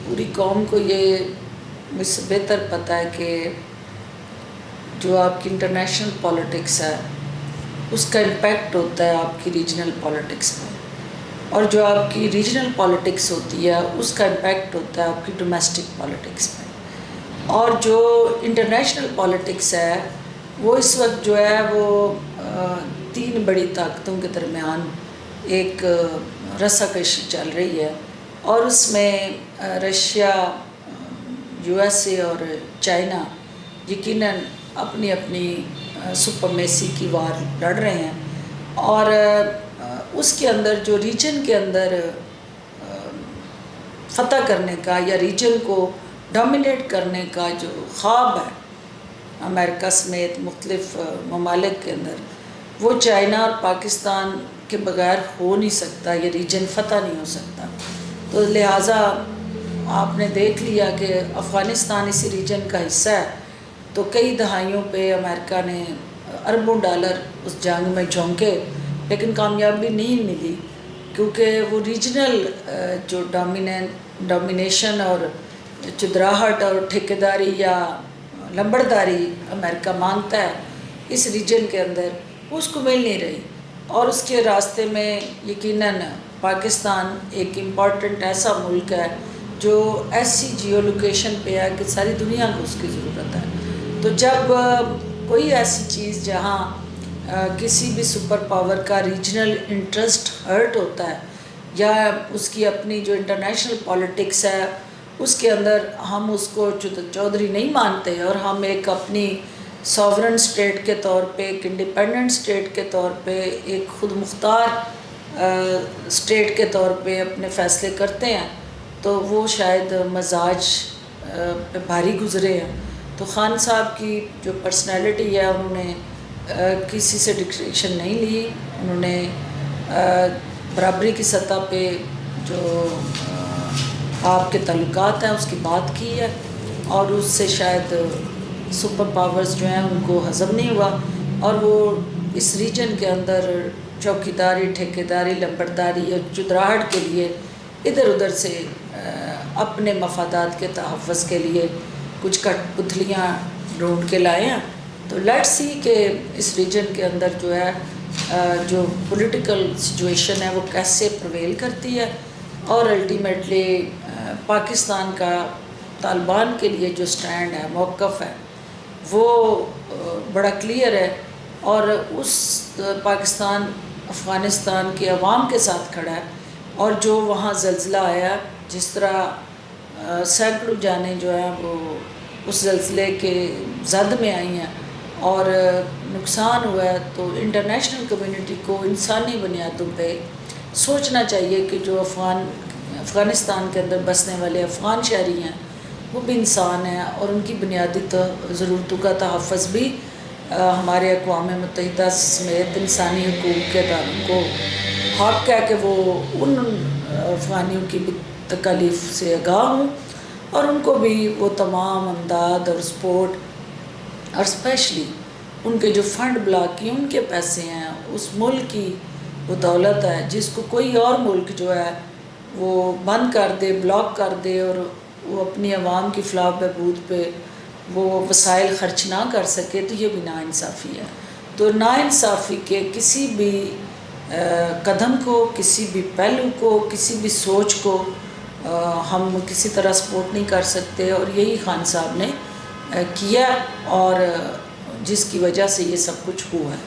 پوری قوم کو یہ مجھ سے بہتر پتہ ہے کہ جو آپ کی انٹرنیشنل پالیٹکس ہے اس کا امپیکٹ ہوتا ہے آپ کی ریجنل پالیٹکس میں، اور جو آپ کی ریجنل پالیٹکس ہوتی ہے اس کا امپیکٹ ہوتا ہے آپ کی ڈومیسٹک پالیٹکس میں۔ اور جو انٹرنیشنل پالیٹکس ہے وہ اس وقت جو ہے وہ تین بڑی طاقتوں کے درمیان ایک رسا کشی چل رہی ہے، اور اس میں رشیا، یو ایس اے اور چائنا یقیناً اپنی اپنی سپرمیسی کی وار لڑ رہے ہیں، اور اس کے اندر جو ریجن کے اندر فتح کرنے کا یا ریجن کو ڈومینیٹ کرنے کا جو خواب ہے امریکہ سمیت مختلف ممالک کے اندر، وہ چائنا اور پاکستان کے بغیر ہو نہیں سکتا، یہ ریجن فتح نہیں ہو سکتا۔ تو لہٰذا آپ نے دیکھ لیا کہ افغانستان اسی ریجن کا حصہ ہے، تو کئی دہائیوں پہ امریکہ نے اربوں ڈالر اس جنگ میں جھونکے، لیکن کامیابی نہیں ملی، کیونکہ وہ ریجنل جو ڈومینیشن اور چدراہٹ اور ٹھیکیداری یا لمبرداری امریکہ مانگتا ہے اس ریجن کے اندر، وہ اس کو مل نہیں رہی، اور اس کے راستے میں یقیناً پاکستان ایک امپورٹنٹ ایسا ملک ہے جو ایسی جیو لوکیشن پہ ہے کہ ساری دنیا کو اس کی ضرورت ہے۔ تو جب کوئی ایسی چیز جہاں کسی بھی سپر پاور کا ریجنل انٹرسٹ ہرٹ ہوتا ہے، یا اس کی اپنی جو انٹرنیشنل پالیٹکس ہے اس کے اندر ہم اس کو چودھری نہیں مانتے، اور ہم ایک اپنی ساورن اسٹیٹ کے طور پہ، ایک انڈیپینڈنٹ اسٹیٹ کے طور پہ، ایک خود مختار اسٹیٹ کے طور پہ اپنے فیصلے کرتے ہیں، تو وہ شاید مزاج پہ بھاری گزرے ہیں۔ تو خان صاحب کی جو پرسنالٹی ہے، انہوں نے کسی سے ڈکٹیشن نہیں لی، انہوں نے برابری کی سطح پہ جو آپ کے تعلقات ہیں اس کی بات کی ہے، اور اس سے شاید سپر پاورز جو ہیں ان کو ہضم نہیں ہوا، اور وہ اس ریجن کے اندر چوکیداری، ٹھیکیداری، لمبرداری اور چدراہٹ کے لیے ادھر ادھر سے اپنے مفادات کے تحفظ کے لیے کچھ کٹ پتلیاں ڈھونڈ کے لائے ہیں۔ تو لیٹس سی کہ اس ریجن کے اندر جو ہے جو پولیٹیکل سچویشن ہے وہ کیسے پرویل کرتی ہے، اور الٹیمیٹلی پاکستان کا طالبان کے لیے جو سٹینڈ ہے، موقف ہے، وہ بڑا کلیئر ہے، اور اس پاکستان افغانستان کے عوام کے ساتھ کھڑا ہے، اور جو وہاں زلزلہ آیا، جس طرح سینکڑوں جانیں جو ہیں وہ اس زلزلے کے زد میں آئی ہیں اور نقصان ہوا ہے، تو انٹرنیشنل کمیونٹی کو انسانی بنیادوں پہ سوچنا چاہیے کہ جو افغانستان کے اندر بسنے والے افغان شہری ہیں وہ بھی انسان ہیں، اور ان کی بنیادی ضرورتوں کا تحفظ بھی ہمارے اقوام متحدہ سمیت انسانی حقوق کے اداروں کو حق ہے کہ وہ ان افغانیوں کی تکالیف سے آگاہ ہوں، اور ان کو بھی وہ تمام امداد اور سپورٹ، اور اسپیشلی ان کے جو فنڈ بلاک کی ان کے پیسے ہیں، اس ملک کی وہ دولت ہے جس کو کوئی اور ملک جو ہے وہ بند کر دے، بلاک کر دے، اور وہ اپنی عوام کی فلاح و بہبود پہ وہ وسائل خرچ نہ کر سکے، تو یہ بھی ناانصافی ہے۔ تو ناانصافی کے کسی بھی قدم کو، کسی بھی پہلو کو، کسی بھی سوچ کو ہم کسی طرح سپورٹ نہیں کر سکتے، اور یہی خان صاحب نے کیا، اور جس کی وجہ سے یہ سب کچھ ہوا ہے۔